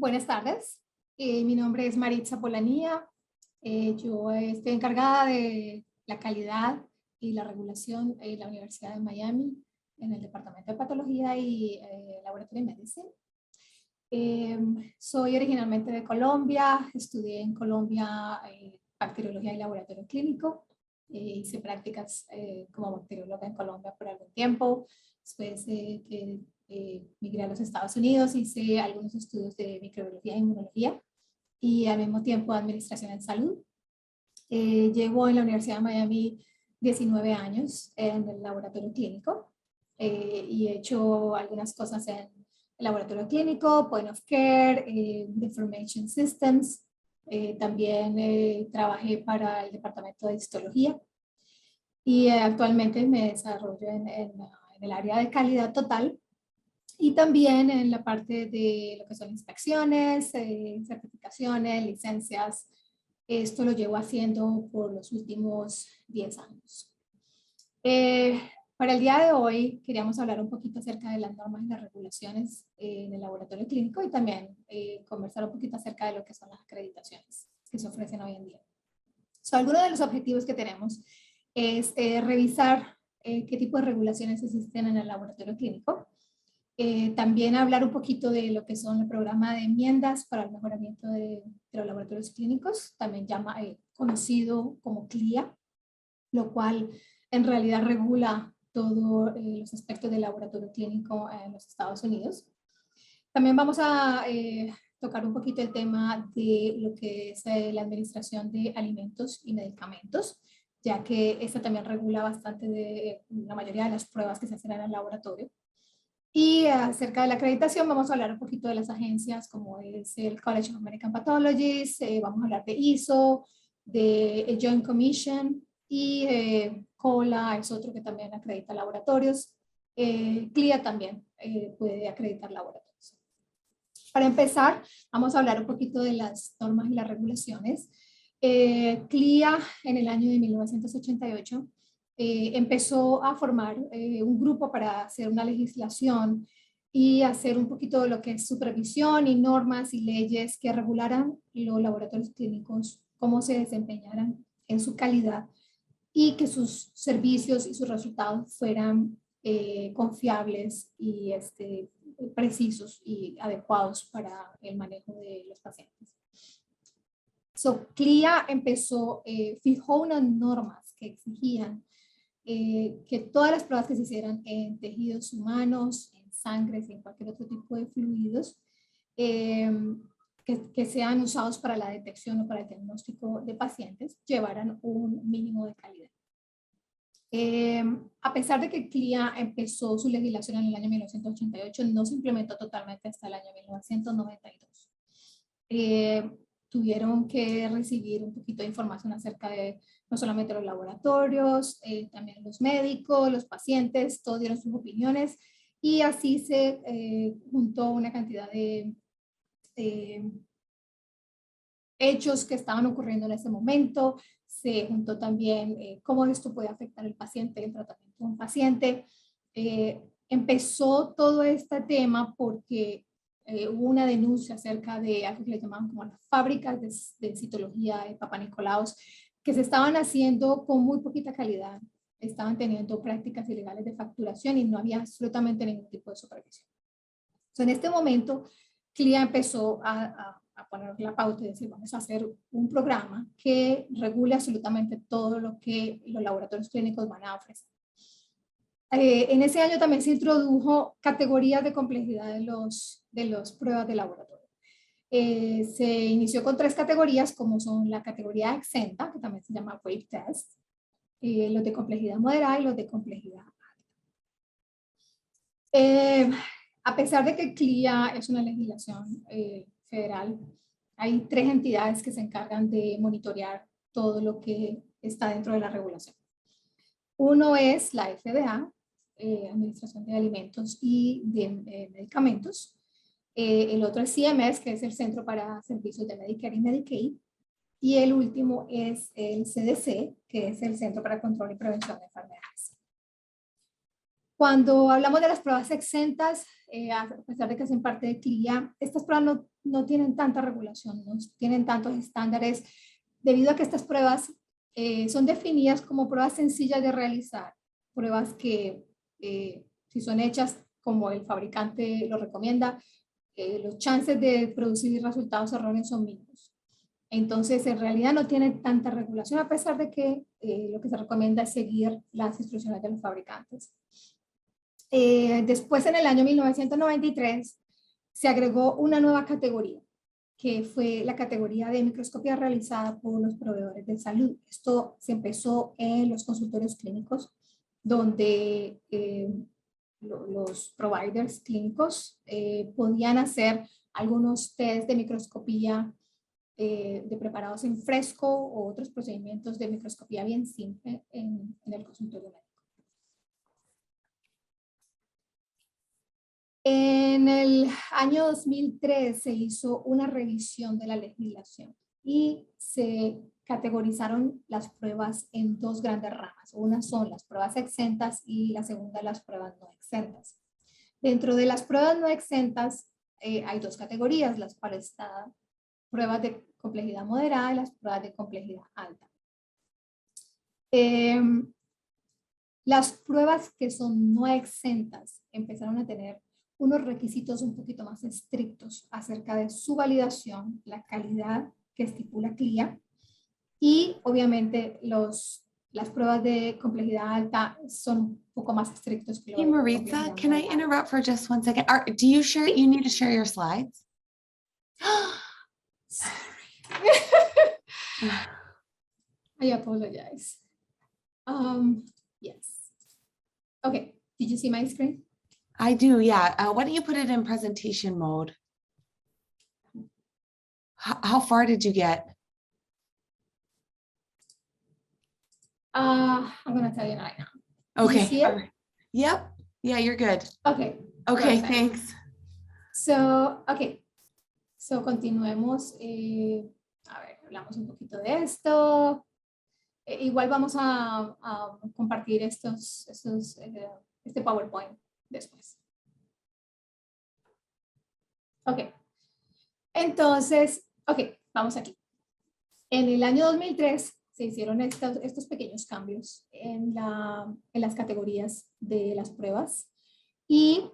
Buenas tardes, mi nombre es Maritza Polanía. Yo estoy encargada de la calidad y la regulación en la Universidad de Miami, en el Departamento de Patología y Laboratorio de Medicina. Soy originalmente de Colombia, estudié en Colombia bacteriología y laboratorio clínico. Hice prácticas como bacterióloga en Colombia por algún tiempo. Después migré a los Estados Unidos, hice algunos estudios de microbiología e inmunología y al mismo tiempo administración en salud. Llevo en la Universidad de Miami 19 años en el laboratorio clínico y he hecho algunas cosas en el laboratorio clínico, point of care, information systems. También trabajé para el departamento de histología y actualmente me desarrollo en el área de calidad total y también en la parte de lo que son inspecciones, certificaciones, licencias. Esto lo llevo haciendo por los últimos 10 años. Para el día de hoy queríamos hablar un poquito acerca de las normas y las regulaciones en el laboratorio clínico y también conversar un poquito acerca de lo que son las acreditaciones que se ofrecen hoy en día. Algunos de los objetivos que tenemos es revisar qué tipo de regulaciones existen en el laboratorio clínico. También hablar un poquito de lo que son el programa de enmiendas para el mejoramiento de los laboratorios clínicos, también conocido como CLIA, lo cual en realidad regula todos los aspectos del laboratorio clínico en los Estados Unidos. También vamos a tocar un poquito el tema de lo que es la administración de alimentos y medicamentos, ya que esta también regula bastante de la mayoría de las pruebas que se hacen en el laboratorio. Y acerca de la acreditación vamos a hablar un poquito de las agencias como es el College of American Pathologists, vamos a hablar de ISO, de Joint Commission y COLA es otro que también acredita laboratorios. CLIA también puede acreditar laboratorios. Para empezar, vamos a hablar un poquito de las normas y las regulaciones. CLIA en el año de 1988 empezó a formar un grupo para hacer una legislación y hacer un poquito de lo que es supervisión y normas y leyes que regularan los laboratorios clínicos, cómo se desempeñaran en su calidad y que sus servicios y sus resultados fueran confiables y precisos y adecuados para el manejo de los pacientes. CLIA fijó unas normas que exigían que todas las pruebas que se hicieran en tejidos humanos, en sangre, en cualquier otro tipo de fluidos, que sean usados para la detección o para el diagnóstico de pacientes, llevaran un mínimo de calidad. A pesar de que CLIA empezó su legislación en el año 1988, no se implementó totalmente hasta el año 1992. Tuvieron que recibir un poquito de información acerca de no solamente los laboratorios, también los médicos, los pacientes, todos dieron sus opiniones y así se juntó una cantidad de hechos que estaban ocurriendo en ese momento. Se juntó también cómo esto puede afectar al paciente, el tratamiento de un paciente. Empezó todo este tema porque hubo una denuncia acerca de algo que le llamaban como las fábricas de citología de Papa Nicolaos, que se estaban haciendo con muy poquita calidad, estaban teniendo prácticas ilegales de facturación y no había absolutamente ningún tipo de supervisión. Entonces, en este momento, CLIA empezó a poner la pauta y decir, vamos a hacer un programa que regule absolutamente todo lo que los laboratorios clínicos van a ofrecer. En ese año también se introdujo categorías de complejidad de las pruebas de laboratorio. Se inició con 3 categorías, como son la categoría exenta, que también se llama wave test, los de complejidad moderada y los de complejidad alta. A pesar de que CLIA es una legislación federal, hay 3 entidades que se encargan de monitorear todo lo que está dentro de la regulación. Uno es la FDA, Administración de Alimentos y de Medicamentos. El otro es CMS, que es el Centro para Servicios de Medicare y Medicaid. Y el último es el CDC, que es el Centro para Control y Prevención de Enfermedades. Cuando hablamos de las pruebas exentas, a pesar de que hacen parte de CLIA, estas pruebas no no tienen tanta regulación, no tienen tantos estándares, debido a que estas pruebas son definidas como pruebas sencillas de realizar, pruebas que si son hechas como el fabricante lo recomienda, los chances de producir resultados erróneos son mínimos. Entonces, en realidad no tiene tanta regulación, a pesar de que lo que se recomienda es seguir las instrucciones de los fabricantes. Después, en el año 1993, se agregó una nueva categoría, que fue la categoría de microscopía realizada por los proveedores de salud. Esto se empezó en los consultorios clínicos, donde los providers clínicos podían hacer algunos test de microscopía de preparados en fresco o otros procedimientos de microscopía bien simple en el consultorio médico. En el año 2003 se hizo una revisión de la legislación y se categorizaron las pruebas en dos grandes ramas. Una son las pruebas exentas y la segunda las pruebas no exentas. Dentro de las pruebas no exentas hay dos categorías, las cuales están pruebas de complejidad moderada y las pruebas de complejidad alta. Las pruebas que son no exentas empezaron a tener unos requisitos un poquito más estrictos acerca de su validación, la calidad que estipula CLIA, y obviamente las pruebas de complejidad alta son un poco más estrictos que Hey, Maritza, can I interrupt for just 1 second? Do you share, you need to share your slides? Sorry. I apologize. Yes. Okay, did you see my screen? I do, yeah. Why don't you put it in presentation mode? How far did you get? I'm gonna tell you right now. Okay. You see it? Right. Yep. Yeah, you're good. Okay. Okay, perfect. thanks. So, okay. So, continuemos. A ver, hablamos un poquito de esto. Igual vamos a compartir este PowerPoint después. Ok. Entonces, ok, vamos aquí. En el año 2003 se hicieron estos pequeños cambios en las categorías de las pruebas y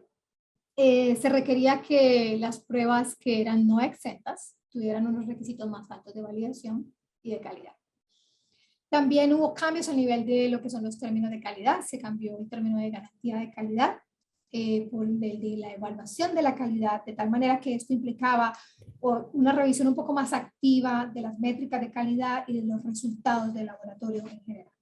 se requería que las pruebas que eran no exentas tuvieran unos requisitos más altos de validación y de calidad. También hubo cambios a nivel de lo que son los términos de calidad. Se cambió el término de garantía de calidad por el de la evaluación de la calidad, de tal manera que esto implicaba una revisión un poco más activa de las métricas de calidad y de los resultados del laboratorio en general.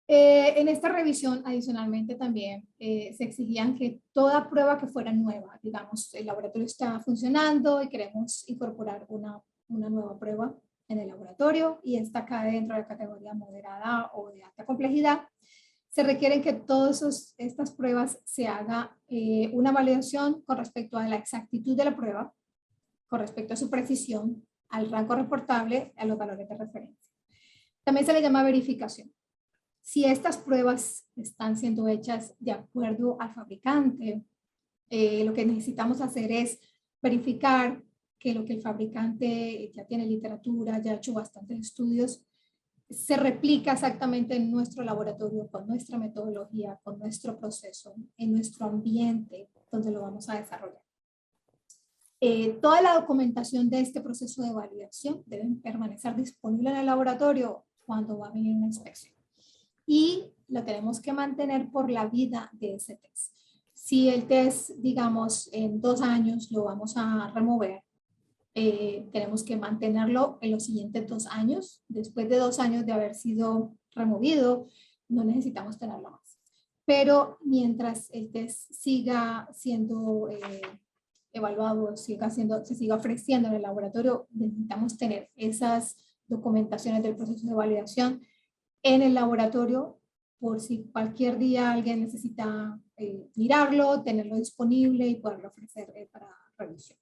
En esta revisión, adicionalmente, también se exigían que toda prueba que fuera nueva, digamos, el laboratorio está funcionando y queremos incorporar una nueva prueba en el laboratorio y esta cae dentro de la categoría moderada o de alta complejidad, se requieren que todas estas pruebas se haga una validación con respecto a la exactitud de la prueba, con respecto a su precisión, al rango reportable, a los valores de referencia. También se le llama verificación. Si estas pruebas están siendo hechas de acuerdo al fabricante, lo que necesitamos hacer es verificar que lo que el fabricante ya tiene literatura, ya ha hecho bastantes estudios, se replica exactamente en nuestro laboratorio, con nuestra metodología, con nuestro proceso, en nuestro ambiente donde lo vamos a desarrollar. Toda la documentación de este proceso de validación debe permanecer disponible en el laboratorio cuando va a venir una inspección. Y lo tenemos que mantener por la vida de ese test. Si el test, digamos, en 2 años lo vamos a remover, tenemos que mantenerlo en los siguientes 2 años. Después de 2 años de haber sido removido, no necesitamos tenerlo más. Pero mientras el test siga siendo evaluado, se siga ofreciendo en el laboratorio, necesitamos tener esas documentaciones del proceso de validación en el laboratorio por si cualquier día alguien necesita mirarlo, tenerlo disponible y poderlo ofrecer para revisión.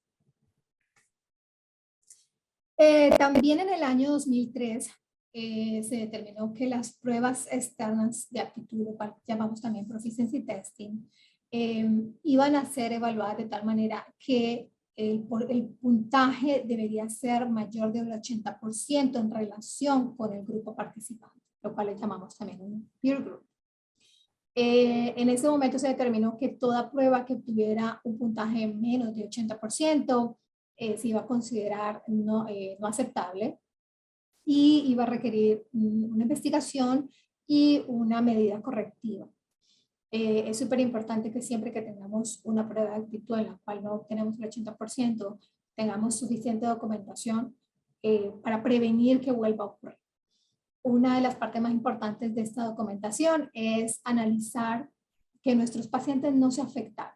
También en el año 2003 se determinó que las pruebas externas de aptitud, lo cual llamamos también proficiency testing, iban a ser evaluadas de tal manera que el puntaje debería ser mayor del 80% en relación con el grupo participante, lo cual le llamamos también un peer group. En ese momento se determinó que toda prueba que tuviera un puntaje menos de 80% se iba a considerar no aceptable y iba a requerir una investigación y una medida correctiva. Es súper importante que siempre que tengamos una prueba de actitud en la cual no obtenemos el 80%, tengamos suficiente documentación para prevenir que vuelva a ocurrir. Una de las partes más importantes de esta documentación es analizar que nuestros pacientes no se afectaron.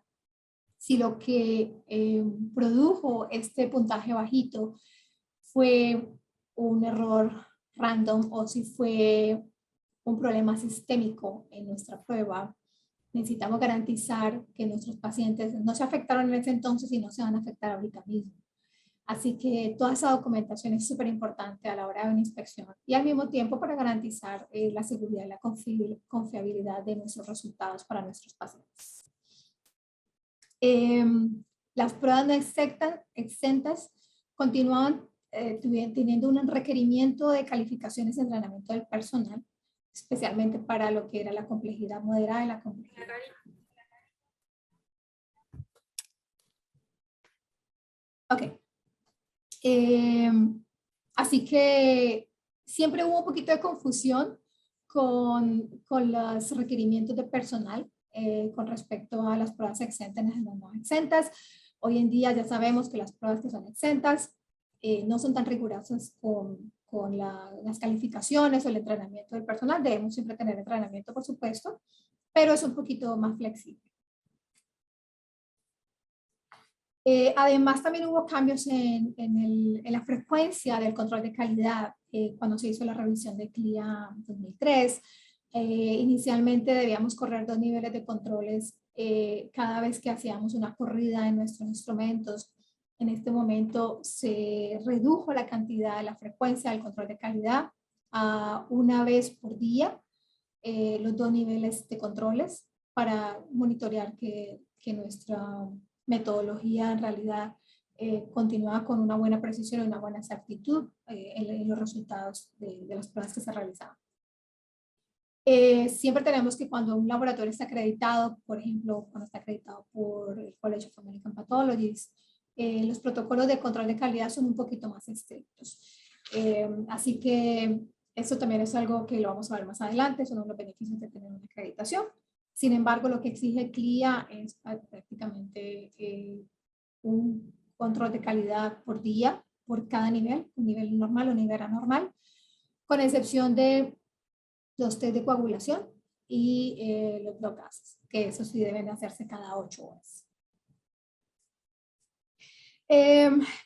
Si lo que produjo este puntaje bajito fue un error random o si fue un problema sistémico en nuestra prueba, necesitamos garantizar que nuestros pacientes no se afectaron en ese entonces y no se van a afectar ahorita mismo. Así que toda esa documentación es súper importante a la hora de una inspección y al mismo tiempo para garantizar la seguridad y la confiabilidad de nuestros resultados para nuestros pacientes. Las pruebas no exentas continúan teniendo un requerimiento de calificaciones de entrenamiento del personal, especialmente para lo que era la complejidad moderada y la complejidad. Ok. Así que siempre hubo un poquito de confusión con los requerimientos de personal con respecto a las pruebas exentas y las no exentas. Hoy en día ya sabemos que las pruebas que son exentas no son tan rigurosas con las calificaciones o el entrenamiento del personal. Debemos siempre tener entrenamiento, por supuesto, pero es un poquito más flexible. Además, también hubo cambios en la frecuencia del control de calidad cuando se hizo la revisión de CLIA 2003. Inicialmente debíamos correr 2 niveles de controles cada vez que hacíamos una corrida en nuestros instrumentos. En este momento se redujo la cantidad, la frecuencia del control de calidad a 1 vez por día, los 2 niveles de controles para monitorear que nuestra metodología en realidad continuaba con una buena precisión y una buena exactitud en los resultados de las pruebas que se realizaban. Siempre tenemos que cuando un laboratorio está acreditado, por ejemplo, cuando está acreditado por el College of American Pathologists, los protocolos de control de calidad son un poquito más estrictos. Así que eso también es algo que lo vamos a ver más adelante, son uno de los beneficios de tener una acreditación. Sin embargo, lo que exige CLIA es prácticamente un control de calidad por día, por cada nivel, un nivel normal o nivel anormal, con excepción de los test de coagulación y los blood gases, que eso sí deben hacerse cada 8 horas.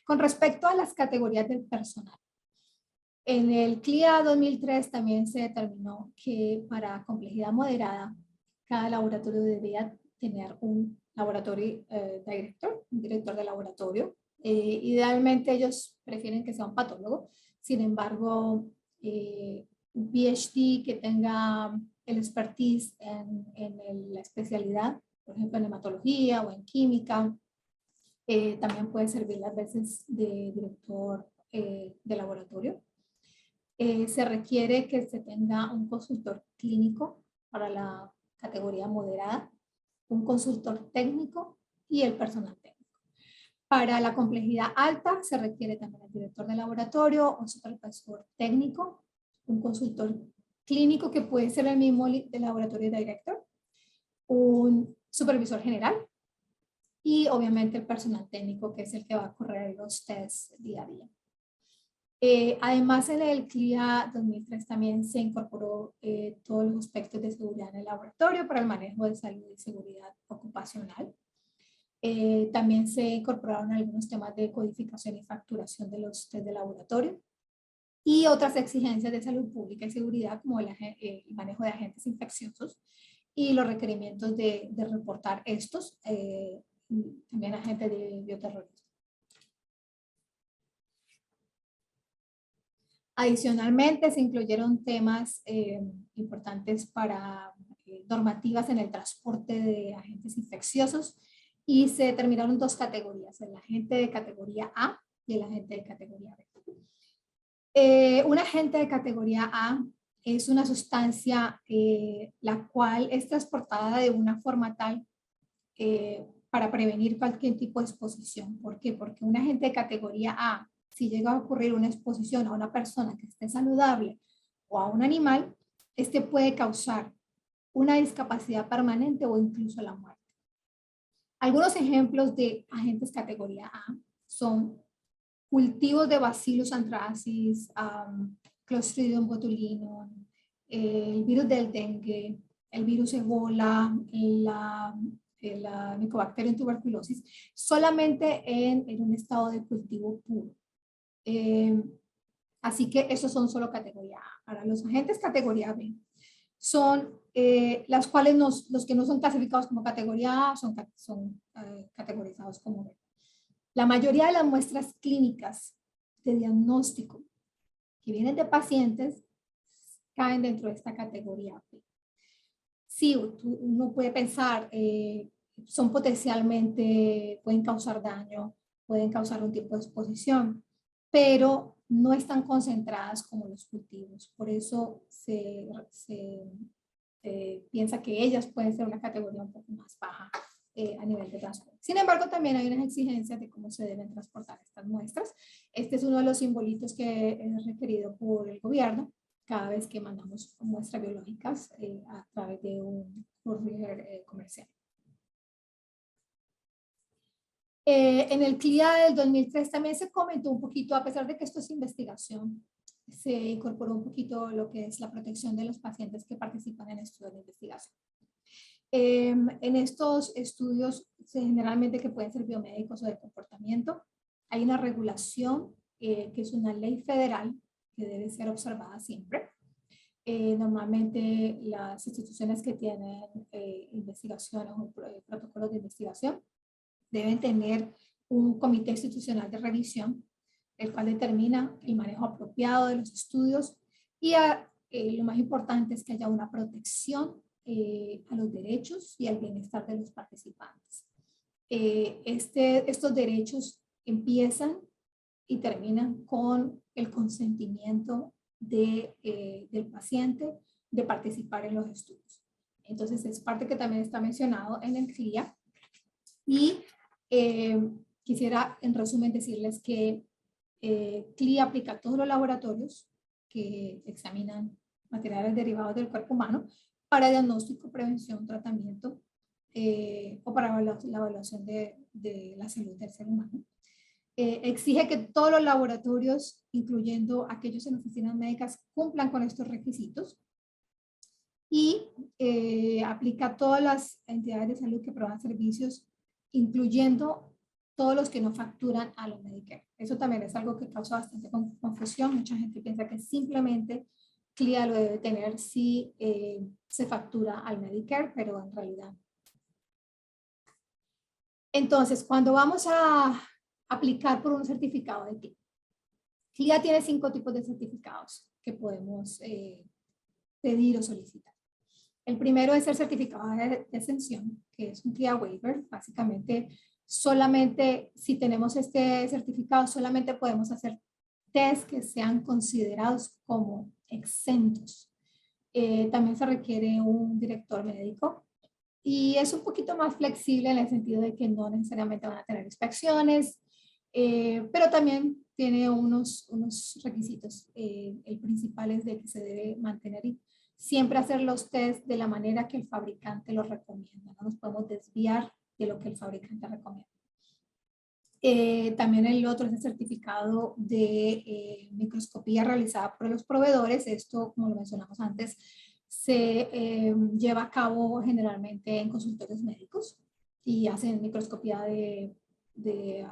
Con respecto a las categorías del personal, en el CLIA 2003 también se determinó que para complejidad moderada, cada laboratorio debía tener un laboratorio director, un director de laboratorio. Idealmente ellos prefieren que sea un patólogo, sin embargo, un PhD que tenga el expertise en la especialidad, por ejemplo en hematología o en química, también puede servir las veces de director de laboratorio. Se requiere que se tenga un consultor clínico para la categoría moderada, un consultor técnico y el personal técnico. Para la complejidad alta se requiere también el director de laboratorio, un supervisor técnico, un consultor clínico que puede ser el mismo del laboratorio director, un supervisor general y obviamente el personal técnico que es el que va a correr los tests día a día. Además, en el CLIA 2003 también se incorporó todos los aspectos de seguridad en el laboratorio para el manejo de salud y seguridad ocupacional. También se incorporaron algunos temas de codificación y facturación de los test de laboratorio y otras exigencias de salud pública y seguridad como el manejo de agentes infecciosos y los requerimientos de reportar estos, también agentes de bioterrorismo. Adicionalmente, se incluyeron temas importantes para normativas en el transporte de agentes infecciosos y se determinaron dos categorías, el agente de categoría A y el agente de categoría B. Un agente de categoría A es una sustancia la cual es transportada de una forma tal para prevenir cualquier tipo de exposición. ¿Por qué? Porque un agente de categoría A, si llega a ocurrir una exposición a una persona que esté saludable o a un animal, este puede causar una discapacidad permanente o incluso la muerte. Algunos ejemplos de agentes categoría A son cultivos de Bacillus anthracis, Clostridium botulinum, el virus del dengue, el virus Ebola, la Mycobacterium tuberculosis, solamente en un estado de cultivo puro. Así que esos son solo categoría A. Ahora, los agentes categoría B son las cuales los que no son clasificados como categoría A son categorizados como B. La mayoría de las muestras clínicas de diagnóstico que vienen de pacientes caen dentro de esta categoría B. Sí, uno puede pensar, son potencialmente, pueden causar daño, pueden causar un tipo de exposición, pero no están concentradas como los cultivos. Por eso se piensa que ellas pueden ser una categoría un poco más baja a nivel de transporte. Sin embargo, también hay unas exigencias de cómo se deben transportar estas muestras. Este es uno de los simbolitos que es requerido por el gobierno cada vez que mandamos muestras biológicas a través de un courier comercial. En el CLIA del 2003 también se comentó un poquito, a pesar de que esto es investigación, se incorporó un poquito lo que es la protección de los pacientes que participan en estudios de investigación. En estos estudios, generalmente que pueden ser biomédicos o de comportamiento, hay una regulación que es una ley federal que debe ser observada siempre. Normalmente las instituciones que tienen investigación o protocolos de investigación deben tener un comité institucional de revisión, el cual determina el manejo apropiado de los estudios y lo más importante es que haya una protección a los derechos y al bienestar de los participantes. Estos derechos empiezan y terminan con el consentimiento del paciente de participar en los estudios. Entonces es parte que también está mencionado en el CLIA y quisiera en resumen decirles que CLIA aplica a todos los laboratorios que examinan materiales derivados del cuerpo humano para diagnóstico, prevención, tratamiento o para la evaluación de la salud del ser humano. Exige que todos los laboratorios, incluyendo aquellos en oficinas médicas, cumplan con estos requisitos y aplica a todas las entidades de salud que proveen servicios, incluyendo todos los que no facturan a los Medicare. Eso también es algo que causa bastante confusión. Mucha gente piensa que simplemente CLIA lo debe tener si se factura al Medicare, pero en realidad. Entonces, cuando vamos a aplicar por un certificado de CLIA, CLIA tiene 5 tipos de certificados que podemos pedir o solicitar. El primero es el certificado de exención, que es un CLIA waiver. Básicamente, solamente si tenemos este certificado, solamente podemos hacer test que sean considerados como exentos. También se requiere un director médico y es un poquito más flexible en el sentido de que no necesariamente van a tener inspecciones, pero también tiene unos requisitos. El principal es de que se debe mantener y siempre hacer los test de la manera que el fabricante los recomienda. No nos podemos desviar de lo que el fabricante recomienda. También el otro es el certificado de microscopía realizada por los proveedores. Esto, como lo mencionamos antes, se lleva a cabo generalmente en consultorios médicos y hacen microscopía de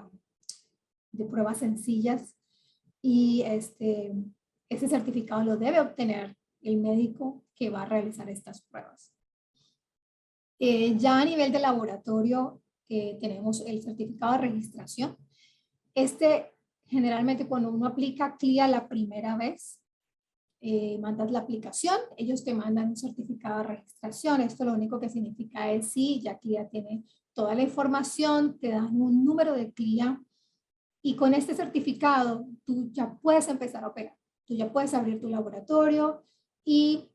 pruebas sencillas y ese certificado lo debe obtener el médico que va a realizar estas pruebas. Ya a nivel de laboratorio tenemos el certificado de registración. Generalmente cuando uno aplica CLIA la primera vez, mandas la aplicación, ellos te mandan un certificado de registración. Esto lo único que significa es sí, ya CLIA tiene toda la información, te dan un número de CLIA y con este certificado tú ya puedes empezar a operar. Tú ya puedes abrir tu laboratorio y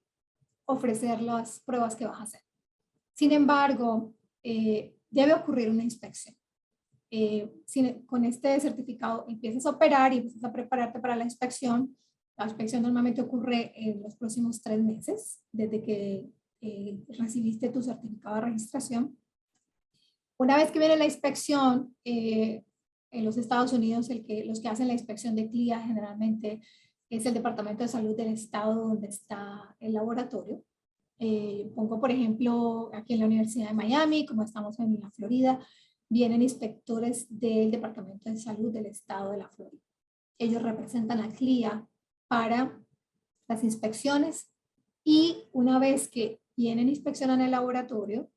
ofrecer las pruebas que vas a hacer. Sin embargo, debe ocurrir una inspección. Con este certificado empiezas a operar y empiezas a prepararte para la inspección. La inspección normalmente ocurre en los próximos 3 meses, desde que recibiste tu certificado de registración. Una vez que viene la inspección, en los Estados Unidos, los que hacen la inspección de CLIA generalmente es el Departamento de Salud del estado donde está el laboratorio. Pongo, por ejemplo, aquí en la Universidad de Miami, como estamos en la Florida, vienen inspectores del Departamento de Salud del estado de la Florida. Ellos representan a CLIA para las inspecciones y una vez que vienen e inspeccionan el laboratorio,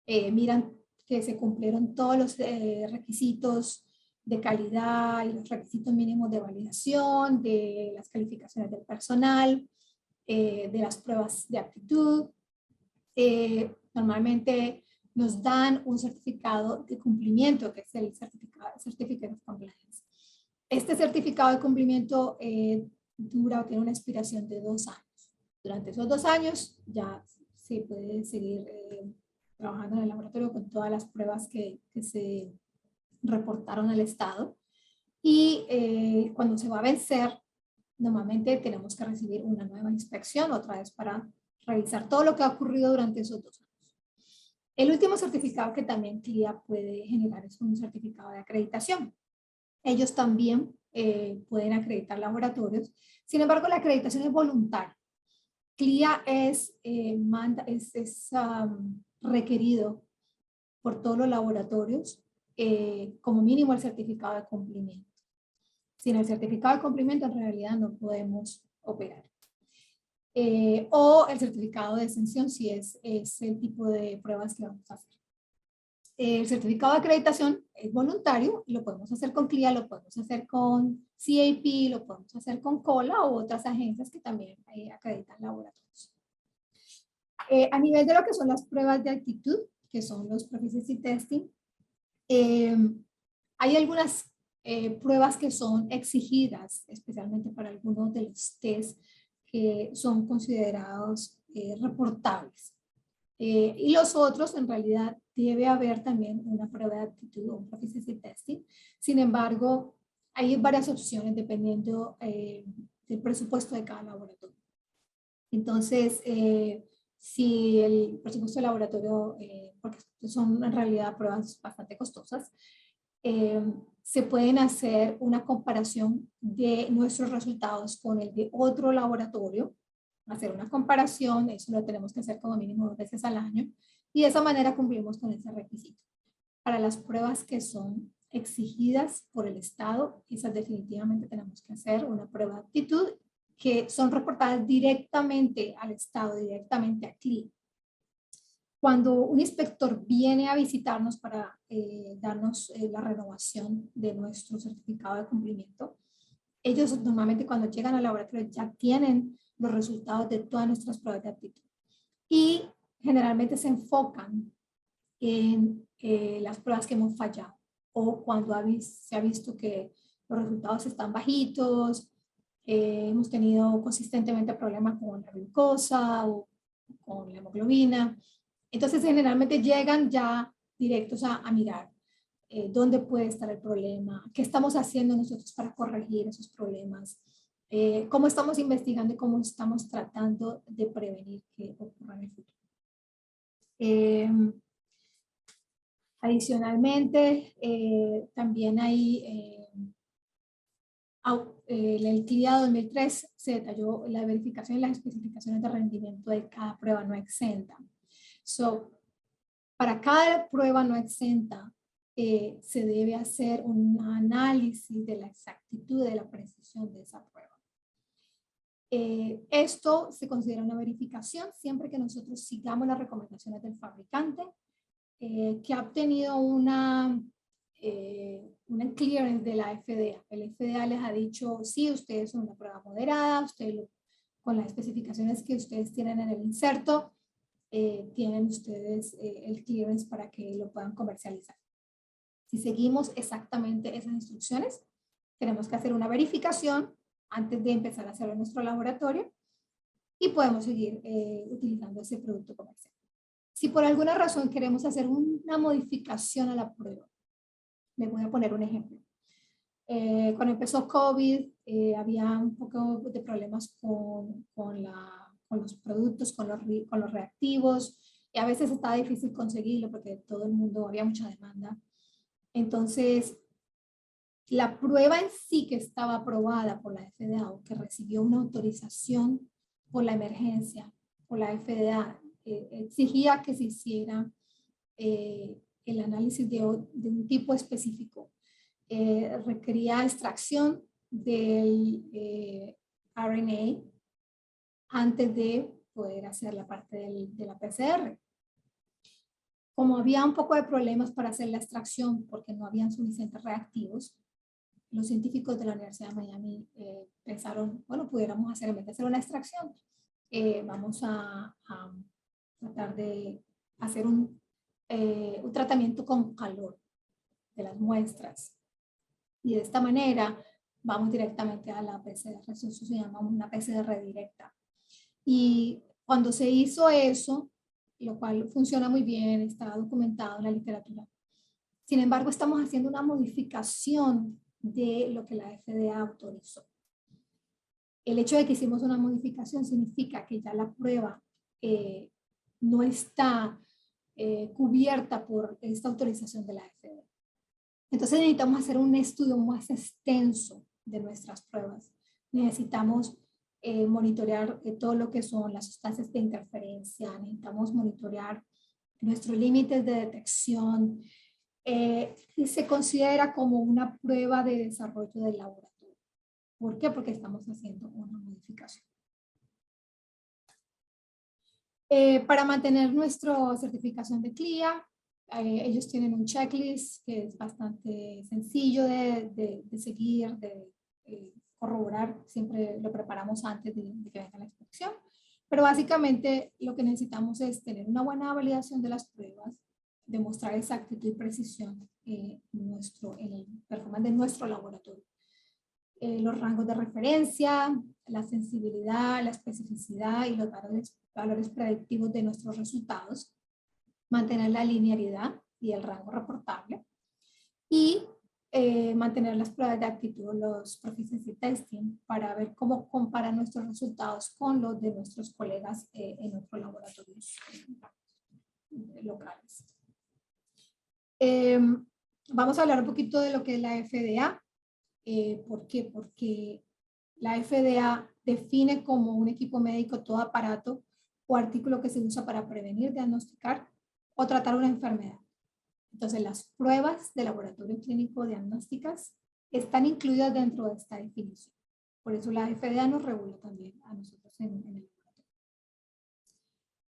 miran que se cumplieron todos los requisitos de calidad y los requisitos mínimos de validación, de las calificaciones del personal, de las pruebas de aptitud. Normalmente nos dan un certificado de cumplimiento, que es el Certificate of Compliance. Este certificado de cumplimiento dura o tiene una expiración de 2 años. Durante esos 2 años ya se puede seguir trabajando en el laboratorio con todas las pruebas que se reportaron al Estado. Y cuando se va a vencer, normalmente tenemos que recibir una nueva inspección, otra vez para revisar todo lo que ha ocurrido durante esos 2 años. El último certificado que también CLIA puede generar es un certificado de acreditación. Ellos también pueden acreditar laboratorios. Sin embargo, la acreditación es voluntaria. CLIA es requerido por todos los laboratorios, como mínimo el certificado de cumplimiento. Sin el certificado de cumplimiento en realidad no podemos operar. O el certificado de exención si es el tipo de pruebas que vamos a hacer. El certificado de acreditación es voluntario, lo podemos hacer con CLIA, lo podemos hacer con CAP, lo podemos hacer con COLA u otras agencias que también acreditan laboratorios. A nivel de lo que son las pruebas de actitud, que son los proficiency testing, hay algunas pruebas que son exigidas, especialmente para algunos de los test que son considerados reportables. Y los otros, en realidad, debe haber también una prueba de aptitud o un proficiency testing. Sin embargo, hay varias opciones dependiendo del presupuesto de cada laboratorio. Entonces, si el presupuesto del laboratorio, porque son en realidad pruebas bastante costosas, se pueden hacer una comparación de nuestros resultados con el de otro laboratorio, hacer una comparación, eso lo tenemos que hacer como mínimo 2 veces al año, y de esa manera cumplimos con ese requisito. Para las pruebas que son exigidas por el Estado, esas definitivamente tenemos que hacer una prueba de aptitud que son reportadas directamente al Estado, directamente a CLIA. Cuando un inspector viene a visitarnos para darnos la renovación de nuestro certificado de cumplimiento, ellos normalmente cuando llegan al laboratorio ya tienen los resultados de todas nuestras pruebas de aptitud y generalmente se enfocan en las pruebas que hemos fallado o cuando se ha visto que los resultados están bajitos, hemos tenido consistentemente problemas con la glucosa o con la hemoglobina. Entonces generalmente llegan ya directos a mirar dónde puede estar el problema, qué estamos haciendo nosotros para corregir esos problemas, cómo estamos investigando y cómo estamos tratando de prevenir que ocurra en el futuro. Adicionalmente, también hay el CLIA 2003 se detalló la verificación y las especificaciones de rendimiento de cada prueba no exenta. Para cada prueba no exenta, se debe hacer un análisis de la exactitud de la precisión de esa prueba. Esto se considera una verificación siempre que nosotros sigamos las recomendaciones del fabricante, que ha obtenido una clearance de la FDA. El FDA les ha dicho, sí, ustedes son una prueba moderada, ustedes lo con las especificaciones que ustedes tienen en el inserto, tienen ustedes el clearance para que lo puedan comercializar. Si seguimos exactamente esas instrucciones, tenemos que hacer una verificación antes de empezar a hacerlo en nuestro laboratorio y podemos seguir utilizando ese producto comercial. Si por alguna razón queremos hacer una modificación a la prueba, les voy a poner un ejemplo. Cuando empezó COVID, había un poco de problemas con los productos, con los reactivos, y a veces estaba difícil conseguirlo porque todo el mundo, había mucha demanda. Entonces, la prueba en sí que estaba aprobada por la FDA o que recibió una autorización por la emergencia, por la FDA, exigía que se hiciera el análisis de un tipo específico. Requería extracción del RNA antes de poder hacer la parte de la PCR. Como había un poco de problemas para hacer la extracción porque no habían suficientes reactivos, los científicos de la Universidad de Miami pensaron, bueno, pudiéramos hacer, en vez de hacer una extracción, vamos a tratar de hacer un tratamiento con calor de las muestras. Y de esta manera vamos directamente a la PCR, eso se llama una PCR directa. Y cuando se hizo eso, lo cual funciona muy bien, está documentado en la literatura. Sin embargo, estamos haciendo una modificación de lo que la FDA autorizó. El hecho de que hicimos una modificación significa que ya la prueba no está cubierta por esta autorización de la FDA. Entonces necesitamos hacer un estudio más extenso de nuestras pruebas. Necesitamos monitorear todo lo que son las sustancias de interferencia, necesitamos monitorear nuestros límites de detección, y se considera como una prueba de desarrollo del laboratorio. ¿Por qué? Porque estamos haciendo una modificación. Para mantener nuestra certificación de CLIA, ellos tienen un checklist que es bastante sencillo de seguir, de corroborar. Siempre lo preparamos antes de que venga la inspección. Pero básicamente lo que necesitamos es tener una buena validación de las pruebas, demostrar exactitud y precisión en el performance de nuestro laboratorio. Los rangos de referencia, la sensibilidad, la especificidad y los valores predictivos de nuestros resultados, mantener la linealidad y el rango reportable y mantener las pruebas de aptitud, los proficiency testing, para ver cómo comparan nuestros resultados con los de nuestros colegas en otros laboratorios locales. Vamos a hablar un poquito de lo que es la FDA. ¿Por qué? Porque la FDA define como un equipo médico todo aparato o artículo que se usa para prevenir, diagnosticar o tratar una enfermedad. Entonces, las pruebas de laboratorio clínico diagnósticas están incluidas dentro de esta definición. Por eso la FDA nos regula también a nosotros en el laboratorio.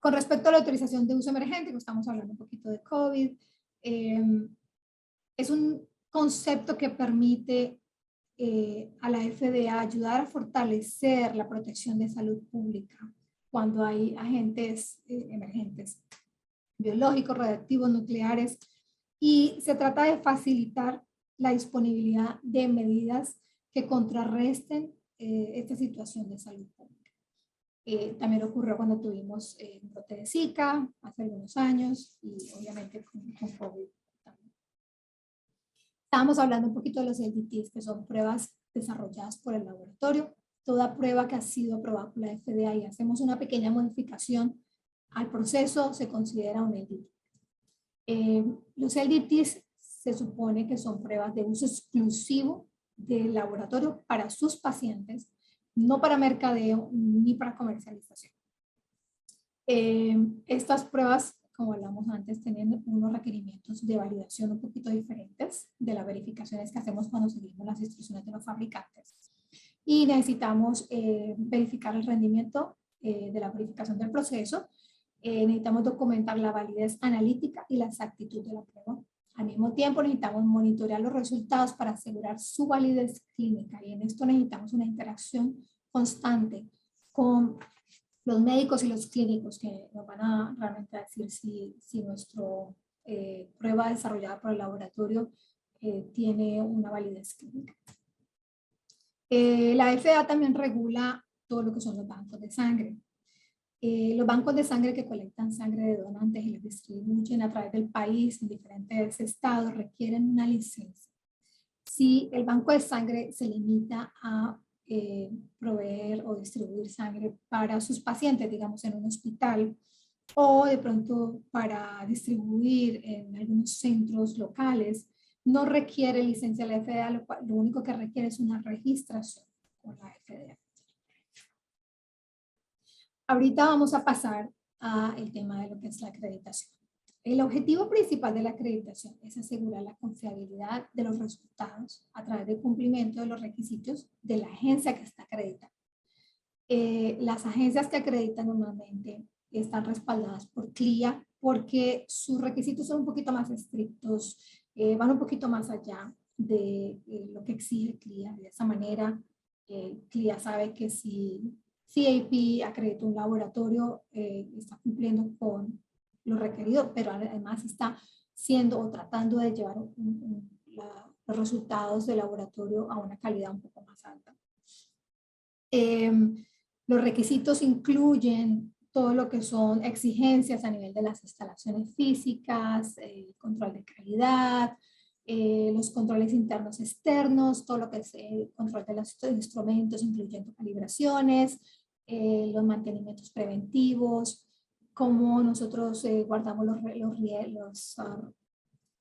Con respecto a la autorización de uso emergente, que estamos hablando un poquito de COVID, es un concepto que permite a la FDA ayudar a fortalecer la protección de salud pública cuando hay agentes emergentes, biológicos, radiactivos, nucleares, y se trata de facilitar la disponibilidad de medidas que contrarresten esta situación de salud pública. También ocurrió cuando tuvimos un brote de Zika hace algunos años y obviamente con COVID también. Estábamos hablando un poquito de los LDTs, que son pruebas desarrolladas por el laboratorio. Toda prueba que ha sido aprobada por la FDA y hacemos una pequeña modificación al proceso se considera un LDT. Los LDTs se supone que son pruebas de uso exclusivo del laboratorio para sus pacientes, no para mercadeo ni para comercialización. Estas pruebas, como hablamos antes, tienen unos requerimientos de validación un poquito diferentes de las verificaciones que hacemos cuando seguimos las instrucciones de los fabricantes. Y necesitamos verificar el rendimiento de la verificación del proceso. Necesitamos documentar la validez analítica y la exactitud de la prueba. Al mismo tiempo necesitamos monitorear los resultados para asegurar su validez clínica y en esto necesitamos una interacción constante con los médicos y los clínicos que nos van a realmente decir si nuestra prueba desarrollada por el laboratorio tiene una validez clínica. La FDA también regula todo lo que son los bancos de sangre. Los bancos de sangre que colectan sangre de donantes y les distribuyen a través del país en diferentes estados requieren una licencia. Si el banco de sangre se limita a proveer o distribuir sangre para sus pacientes, digamos en un hospital, o de pronto para distribuir en algunos centros locales, no requiere licencia de la FDA, lo único que requiere es una registración con la FDA. Ahorita vamos a pasar al tema de lo que es la acreditación. El objetivo principal de la acreditación es asegurar la confiabilidad de los resultados a través del cumplimiento de los requisitos de la agencia que está acreditada. Las agencias que acreditan normalmente están respaldadas por CLIA porque sus requisitos son un poquito más estrictos, van un poquito más allá de lo que exige CLIA. De esa manera, CLIA sabe que si CAP acredita un laboratorio, está cumpliendo con lo requerido, pero además está siendo o tratando de llevar los resultados del laboratorio a una calidad un poco más alta. Los requisitos incluyen todo lo que son exigencias a nivel de las instalaciones físicas, control de calidad, los controles internos externos, todo lo que es el control de los instrumentos, incluyendo calibraciones, los mantenimientos preventivos, cómo nosotros guardamos los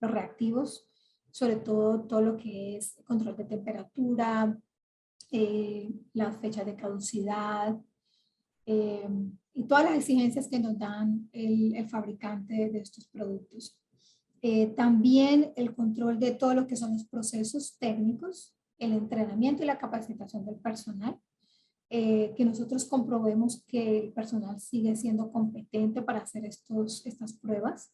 reactivos, sobre todo lo que es control de temperatura, las fechas de caducidad, y todas las exigencias que nos dan el fabricante de estos productos. También el control de todo lo que son los procesos técnicos, el entrenamiento y la capacitación del personal, que nosotros comprobemos que el personal sigue siendo competente para hacer estas pruebas.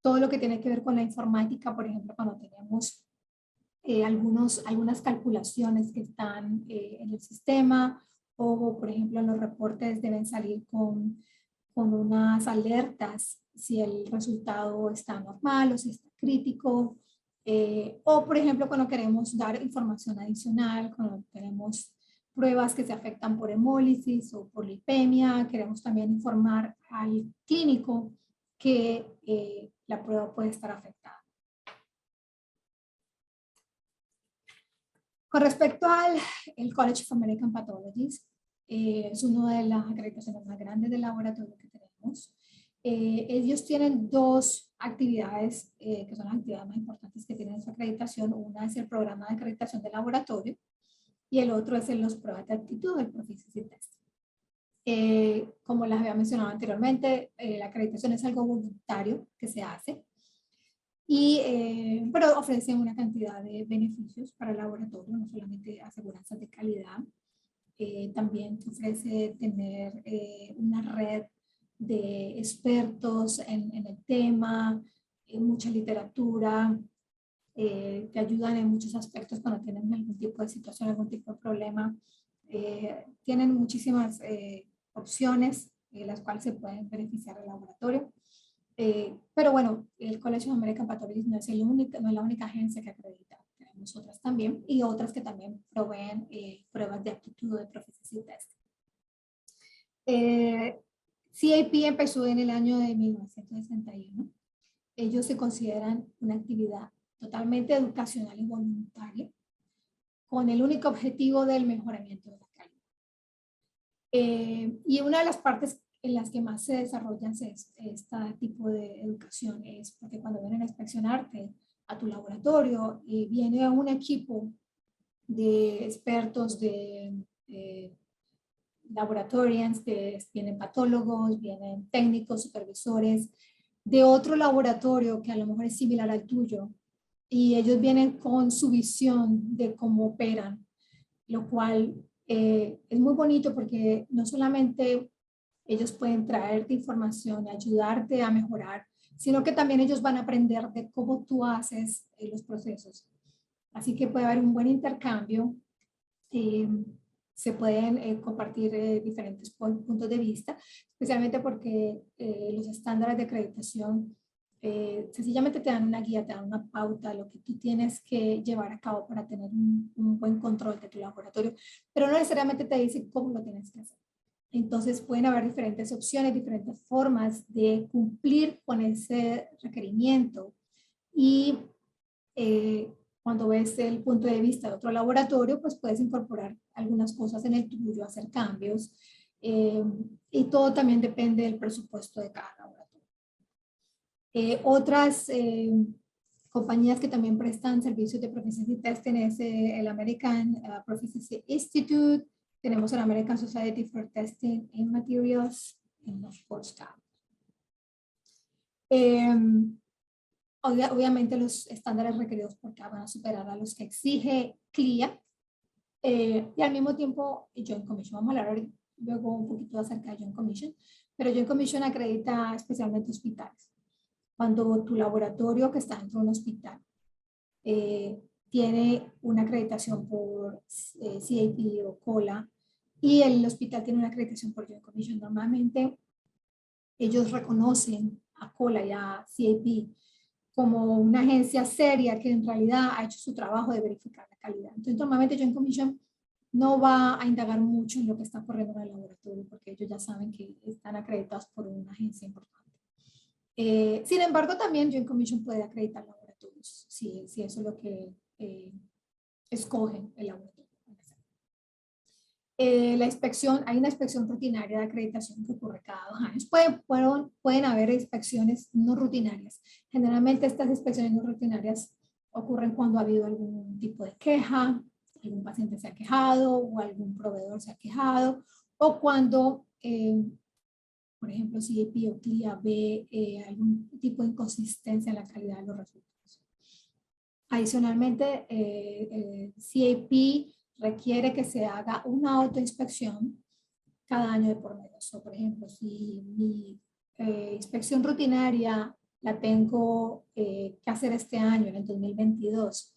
Todo lo que tiene que ver con la informática, por ejemplo, cuando tenemos algunas calculaciones que están en el sistema, o por ejemplo en los reportes deben salir con unas alertas si el resultado está normal o si está crítico, o por ejemplo cuando queremos dar información adicional, cuando tenemos pruebas que se afectan por hemólisis o por lipemia, queremos también informar al clínico que la prueba puede estar afectada. Con respecto al College of American Pathologists, es una de las acreditaciones más grandes del laboratorio que tenemos. Ellos tienen dos actividades que son las actividades más importantes que tienen su acreditación. Una es el programa de acreditación del laboratorio y el otro es los pruebas de aptitud del Proficiency Test. Como les había mencionado anteriormente, la acreditación es algo voluntario que se hace. Pero ofrecen una cantidad de beneficios para el laboratorio, no solamente aseguranzas de calidad, también te ofrece tener una red de expertos en el tema, mucha literatura, te ayudan en muchos aspectos cuando tienen algún tipo de situación, algún tipo de problema. Tienen muchísimas opciones las cuales se pueden beneficiar del laboratorio. Pero bueno, el College of American Pathologists no es la única agencia que acredita. Tenemos otras también y otras que también proveen pruebas de aptitud de Proficiency Test. CAP empezó en el año de 1961. Ellos se consideran una actividad totalmente educacional y voluntaria con el único objetivo del mejoramiento de la calidad. Y una de las partes en las que más se desarrolla este tipo de educación es porque cuando vienen a inspeccionarte a tu laboratorio viene un equipo de expertos, de laboratorians, vienen patólogos, vienen técnicos, supervisores de otro laboratorio que a lo mejor es similar al tuyo y ellos vienen con su visión de cómo operan, lo cual es muy bonito porque no solamente ellos pueden traerte información y ayudarte a mejorar, sino que también ellos van a aprender de cómo tú haces los procesos. Así que puede haber un buen intercambio. se pueden compartir diferentes puntos de vista, especialmente porque los estándares de acreditación sencillamente te dan una guía, te dan una pauta, lo que tú tienes que llevar a cabo para tener un buen control de tu laboratorio, pero no necesariamente te dicen cómo lo tienes que hacer. Entonces pueden haber diferentes opciones, diferentes formas de cumplir con ese requerimiento. Y cuando ves el punto de vista de otro laboratorio, pues puedes incorporar algunas cosas en el tuyo, hacer cambios. Y todo también depende del presupuesto de cada laboratorio. Otras compañías que también prestan servicios de proficiency testing es el American Proficiency Institute, tenemos el American Society for Testing in Materials, en of course, obviamente los estándares requeridos por CAP van a superar a los que exige CLIA, y al mismo tiempo Joint Commission. Vamos a hablar luego un poquito acerca de Joint Commission, pero Joint Commission acredita especialmente hospitales. Cuando tu laboratorio que está dentro de un hospital tiene una acreditación por CAP o COLA y el hospital tiene una acreditación por Joint Commission, normalmente ellos reconocen a COLA y a CAP como una agencia seria que en realidad ha hecho su trabajo de verificar la calidad. Entonces, normalmente Joint Commission no va a indagar mucho en lo que está ocurriendo en el laboratorio porque ellos ya saben que están acreditados por una agencia importante. Sin embargo, también Joint Commission puede acreditar laboratorios, si eso es lo que escogen el laboratorio. La inspección, hay una inspección rutinaria de acreditación que ocurre cada 2 años. Pueden haber inspecciones no rutinarias. Generalmente estas inspecciones no rutinarias ocurren cuando ha habido algún tipo de queja, algún paciente se ha quejado o algún proveedor se ha quejado, o cuando, por ejemplo, CAP o CLIA ve algún tipo de inconsistencia en la calidad de los resultados. Adicionalmente, CAP requiere que se haga una autoinspección cada año de por medio. Por ejemplo, si mi inspección rutinaria la tengo que hacer este año, en el 2022,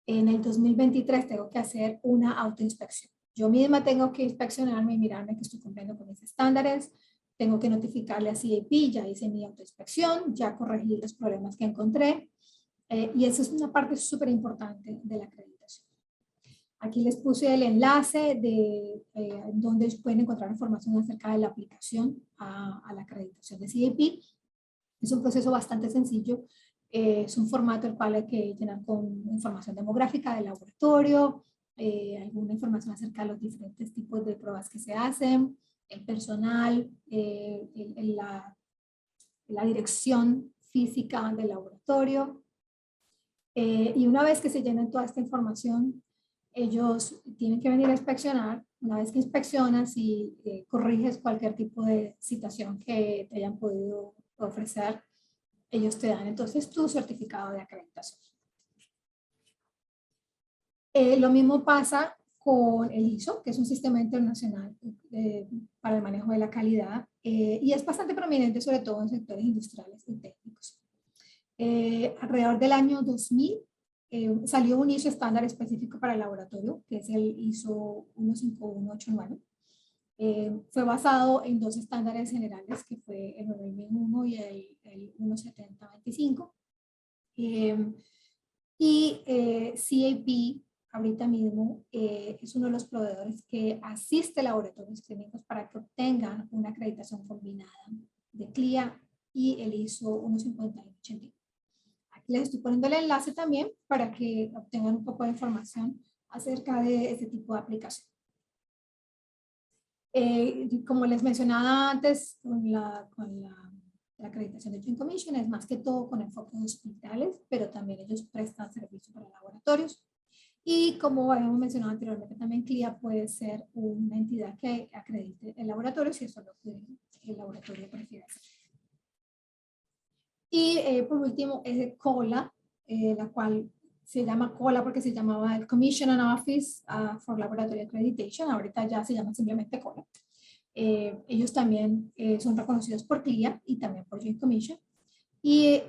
en el 2023 tengo que hacer una autoinspección. Yo misma tengo que inspeccionarme y mirarme que estoy cumpliendo con mis estándares. Tengo que notificarle a CAP, ya hice mi autoinspección, ya corregí los problemas que encontré. Y eso es una parte súper importante de la acreditación. Aquí les puse el enlace de donde pueden encontrar información acerca de la aplicación a la acreditación de CAP. Es un proceso bastante sencillo. Es un formato el cual hay que llenar con información demográfica del laboratorio, alguna información acerca de los diferentes tipos de pruebas que se hacen, el personal, la dirección física del laboratorio. Y una vez que se llena toda esta información, ellos tienen que venir a inspeccionar. Una vez que inspeccionas y corriges cualquier tipo de situación que te hayan podido ofrecer, ellos te dan entonces tu certificado de acreditación. Lo mismo pasa con el ISO, que es un sistema internacional para el manejo de la calidad, y es bastante prominente sobre todo en sectores industriales y técnicos. Alrededor del año 2000 salió un ISO estándar específico para el laboratorio, que es el ISO 15189. Fue basado en 2 estándares generales, que fue el 9001 y el 17025. CAP ahorita mismo es uno de los proveedores que asiste a laboratorios clínicos para que obtengan una acreditación combinada de CLIA y el ISO 15189. Aquí les estoy poniendo el enlace también para que obtengan un poco de información acerca de este tipo de aplicación. Como les mencionaba antes, con la acreditación de Joint Commission es más que todo con enfoque en hospitales, pero también ellos prestan servicio para laboratorios. Y como habíamos mencionado anteriormente, también CLIA puede ser una entidad que acredite el laboratorio si eso es lo que el laboratorio prefiere hacer. Y por último es COLA, la cual se llama COLA porque se llamaba el Commission and Office for Laboratory Accreditation. Ahorita ya se llama simplemente COLA. Ellos también son reconocidos por CLIA y también por Joint Commission. Y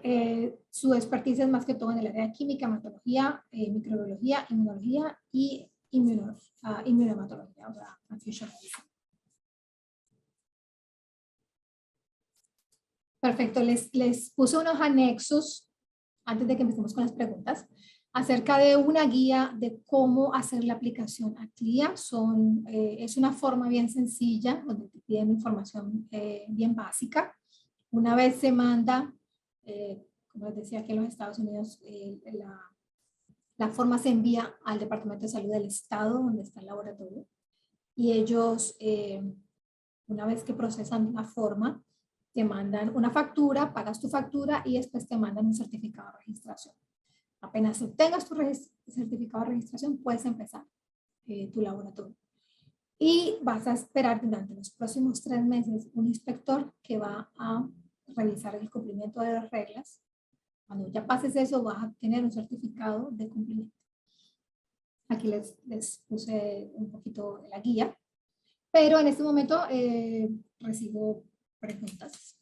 su expertise es más que todo en el área de química, hematología, microbiología, inmunología y inmunohematología, o sea, transfusion medicine. Perfecto, les puse unos anexos antes de que empecemos con las preguntas acerca de una guía de cómo hacer la aplicación a CLIA. Es una forma bien sencilla donde te piden información bien básica. Una vez se manda, como les decía, aquí en los Estados Unidos, la forma se envía al Departamento de Salud del Estado donde está el laboratorio y ellos, una vez que procesan la forma, te mandan una factura, pagas tu factura y después te mandan un certificado de registración. Apenas obtengas tu certificado de registración, puedes empezar tu laboratorio. Y vas a esperar durante los próximos 3 meses un inspector que va a revisar el cumplimiento de las reglas. Cuando ya pases eso, vas a tener un certificado de cumplimiento. Aquí les puse un poquito de la guía. Pero en este momento recibo preguntas.